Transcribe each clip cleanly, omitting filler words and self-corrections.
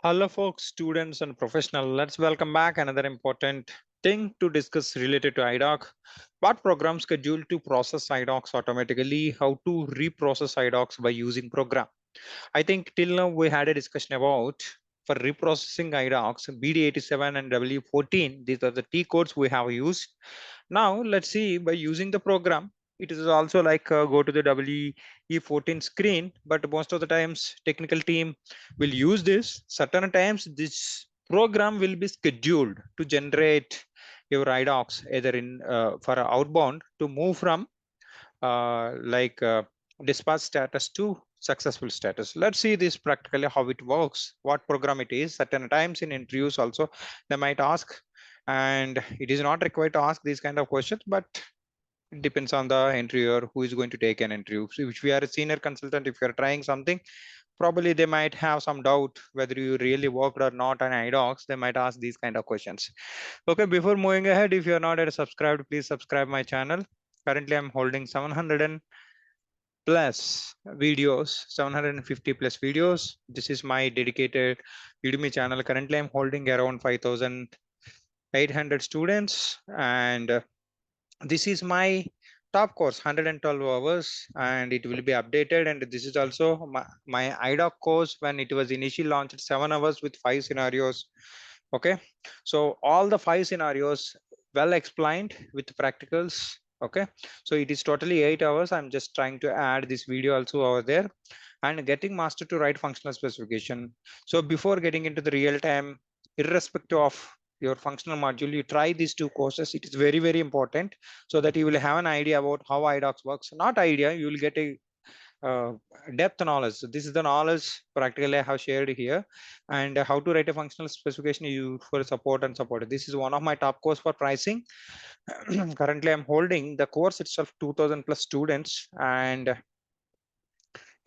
Hello, folks, students, and professionals. Let's welcome back another important thing to discuss related to IDOC. What program schedule to process IDOCs automatically? How to reprocess IDOCs by using program? I think till now we had a discussion about for reprocessing IDOCs, BD87 and W14. These are the T codes we have used. Now let's see by using the program. It is also like go to the WE14 screen, but most of the times technical team will use this. Certain times this program will be scheduled to generate your IDOCs either in for outbound to move from dispatch status to successful status. Let's see this practically how it works, what program it is. Certain times in interviews also they might ask, and it is not required to ask these kind of questions, but it depends on the interviewer who is going to take an interview. So if you are a senior consultant, if you're trying something, probably they might have some doubt whether you really worked or not on idocs. They might ask these kind of questions. Okay, before moving ahead, if you're not yet subscribed, please subscribe my channel. Currently I'm holding 700 and plus videos, 750 plus videos. This is my dedicated Udemy channel. Currently I'm holding around 5,800 students, and this is my top course, 112 hours, and it will be updated. And this is also my idoc course when it was initially launched, 7 hours with 5 scenarios. Okay, so all the 5 scenarios well explained with practicals. Okay, so it is totally 8 hours. I'm just trying to add this video also over there, and getting master to write functional specification. So before getting into the real time, irrespective of your functional module, you try these two courses. It is very, very important so that you will have an idea about how idocs works. Not idea, you will get a uh, depth knowledge. So this is the knowledge practically I have shared here, and how to write a functional specification you for support and support. This is one of my top course for pricing. Currently I'm holding the course itself 2000 plus students, and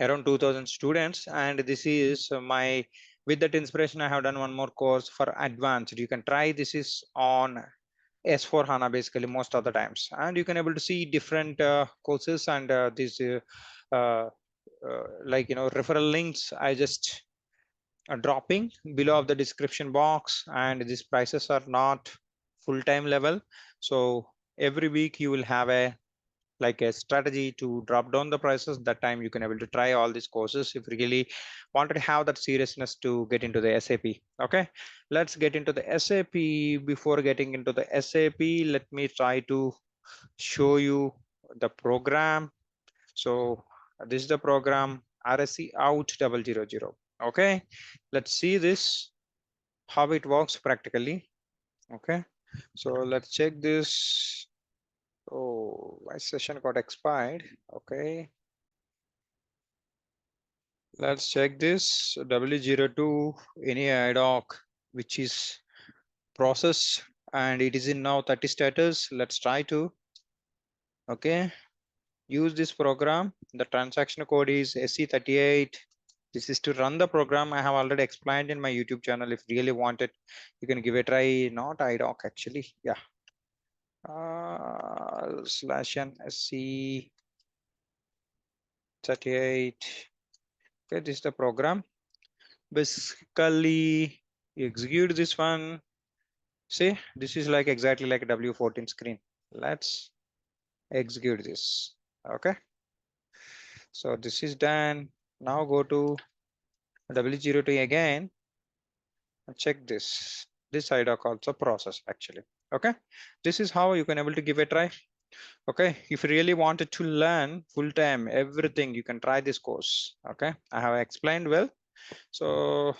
around 2000 students, and this is my, with that inspiration I have done one more course for advanced. You can try, this is on S4 HANA basically most of the times, and you can able to see different courses, and these uh, referral links I just dropping below of the description box, and these prices are not full-time level. So every week you will have a like a strategy to drop down the prices. That time you can able to try all these courses if you really wanted to have that seriousness to get into the SAP. Okay, let's get into the SAP. Before getting into the SAP, let me try to show you the program. So this is the program RSC out 000. Okay, let's see this how it works practically. Okay, so let's check this. Oh, my session got expired. Okay, let's check this W02 any idoc which is processed, and it is in now 30 status. Let's try to use this program. The transaction code is SC38. This is to run the program. I have already explained in my YouTube channel. If you really want it, you can give it a try. Not idoc actually. Yeah. /n SC38. Okay, this is the program. Basically, you execute this one. See, this is like exactly like a W14 screen. Let's execute this. Okay. So this is done. Now go to W02 again and check this. This idoc also process actually. Okay. This is how you can able to give a try. Okay. If you really wanted to learn full time everything, you can try this course. Okay. I have explained well. So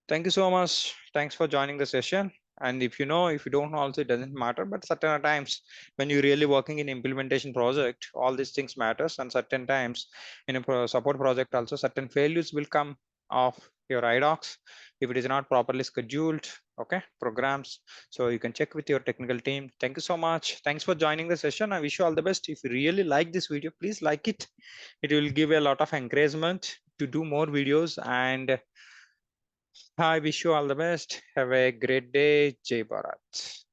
thank you so much. Thanks for joining the session. And if you know, if you don't know also, it doesn't matter. But certain times when you're really working in implementation project, all these things matters. And certain times in a support project also, certain failures will come of your idocs if it is not properly scheduled. Okay, programs. So you can check with your technical team. Thank you so much. Thanks for joining the session. I wish you all the best. If you really like this video, please like it. It will give a lot of encouragement to do more videos, and I wish you all the best. Have a great day. Jai Bharat.